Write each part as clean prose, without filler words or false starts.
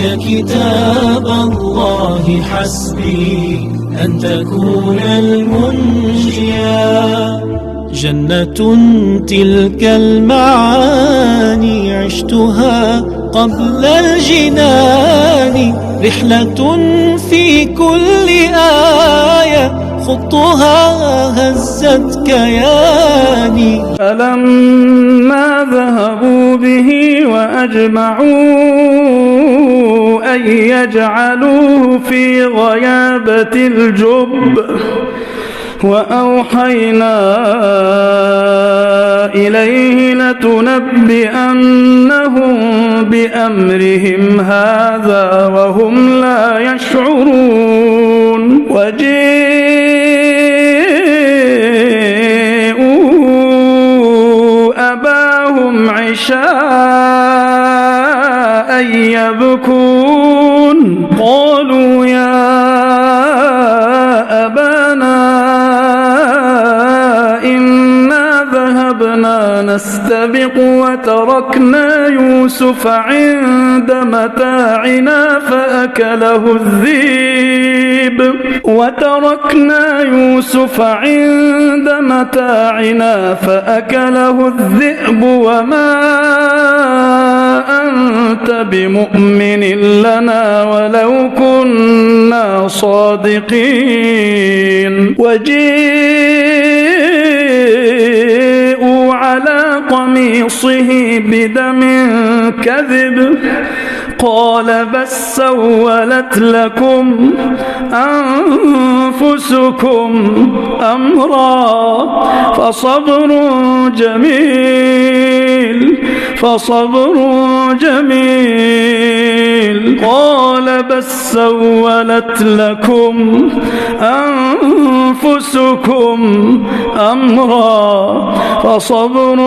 يا كتاب الله حسبي أن تكون المنجيا. جنة تلك المعاني عشتها قبل الجنان، رحلة في كل آية خطها هزت كياني. فلما ذهبوا به وأجمعوا أن يجعلوه في غيابة الجب، وأوحينا إليه لتنبئنهم بأمرهم هذا وهم لا يشعرون. وجيءوا أباهم عشاء يبكون، قالوا يا أبانا إنا ذهبنا نستبق وتركنا يوسف عند متاعنا فأكله الذئب وما أنت بمؤمن لنا ولو كنا صادقين. وجيءوا على قميصه بدم كذب، قال بل سولت لكم أنفسكم أمرا فصبر جميل. قال بل سولت لكم أنفسكم أمرا فصبر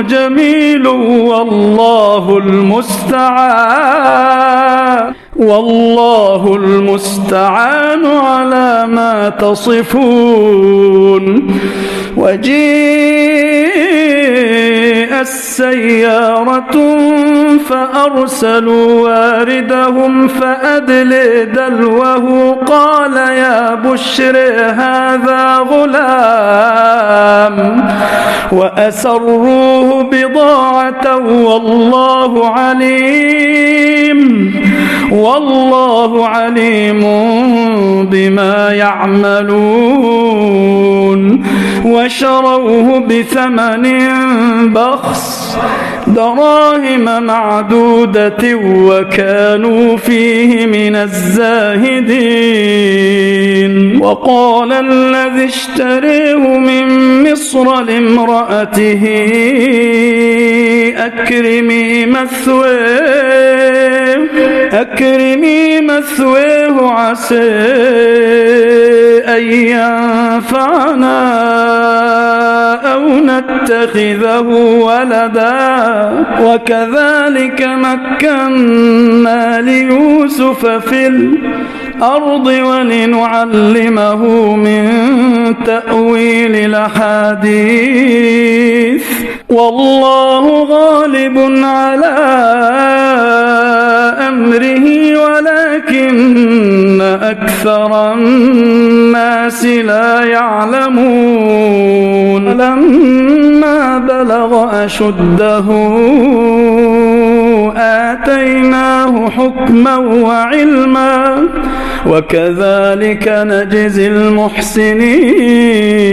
جميل والله المستعان على ما تصفون. وجيء السيارة فأرسلوا واردهم فأدلى دلوه قال يا بشر هذا غلام، وأسروه بضاعة والله عليم بما يعملون. وشروه بثمن بخس دراهم معدودة وكانوا فيه من الزاهدين. وقال الذي اشتريه من مصر لامرأته أكرمي مثواه عسى أن ينفعنا أو نتخذه ولدا. وكذلك مكنا ليوسف في الأرض ولنعلمه من تأويل الأحاديث والله غالب على أمره ولكن أكثر الناس لا يعلمون. لما بلغ أشده آتيناه حكما وعلما وكذلك نجزي المحسنين.